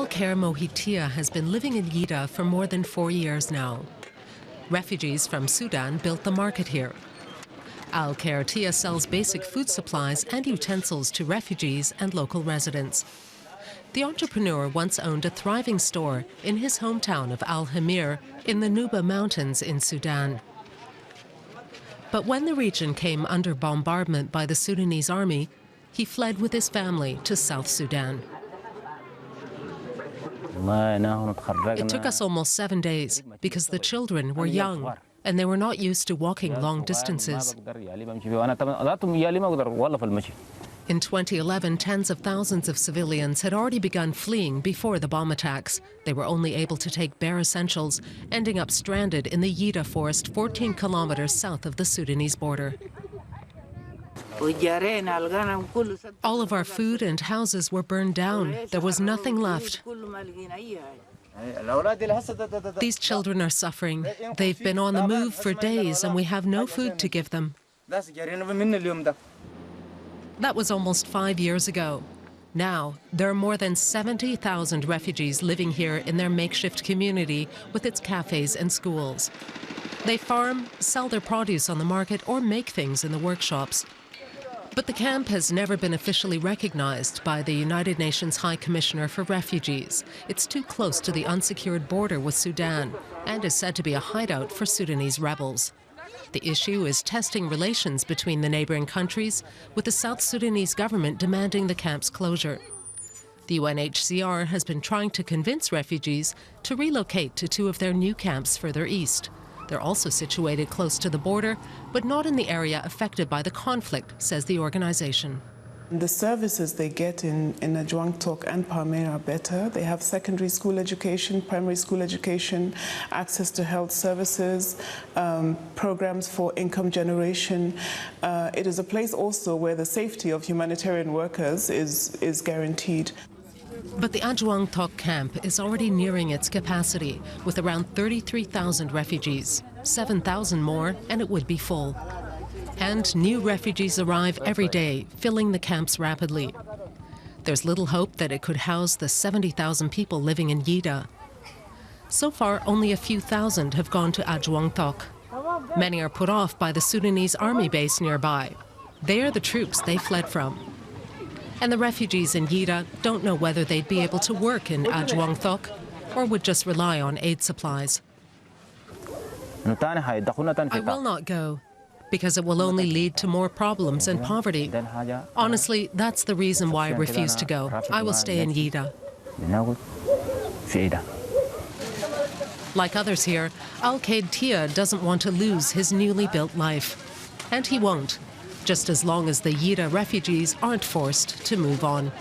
Al-Khair Mohitia has been living in Yida for more than 4 years now. Refugees from Sudan built the market here. Al-Khair Tia sells basic food supplies and utensils to refugees and local residents. The entrepreneur once owned a thriving store in his hometown of Al-Hamir in the Nuba Mountains in Sudan. But when the region came under bombardment by the Sudanese army, he fled with his family to South Sudan. It took us almost 7 days because the children were young and they were not used to walking long distances. In 2011, tens of thousands of civilians had already begun fleeing before the bomb attacks. They were only able to take bare essentials, ending up stranded in the Yida forest 14 kilometers south of the Sudanese border. All of our food and houses were burned down. There was nothing left. These children are suffering. They've been on the move for days and we have no food to give them. That was almost 5 years ago. Now, there are more than 70,000 refugees living here in their makeshift community with its cafes and schools. They farm, sell their produce on the market, or make things in the workshops. But the camp has never been officially recognized by the United Nations High Commissioner for Refugees. It's too close to the unsecured border with Sudan and is said to be a hideout for Sudanese rebels. The issue is testing relations between the neighboring countries, with the South Sudanese government demanding the camp's closure. The UNHCR has been trying to convince refugees to relocate to 2 of their new camps further east. They're also situated close to the border, but not in the area affected by the conflict, says the organization. The services they get in Ajwangtok and Palmyra are better. They have secondary school education, primary school education, access to health services, programs for income generation. It is a place also where the safety of humanitarian workers is guaranteed. But the Ajwangtok camp is already nearing its capacity, with around 33,000 refugees, 7,000 more, and it would be full. And new refugees arrive every day, filling the camps rapidly. There's little hope that it could house the 70,000 people living in Yida. So far, only a few thousand have gone to Ajwangtok. Many are put off by the Sudanese army base nearby. They are the troops they fled from. And the refugees in Yida don't know whether they'd be able to work in Ajwangtok or would just rely on aid supplies. I will not go, because it will only lead to more problems and poverty. Honestly, that's the reason why I refuse to go. I will stay in Yida. Like others here, Al-Khair Tia doesn't want to lose his newly built life. And he won't, just as long as the Yida refugees aren't forced to move on.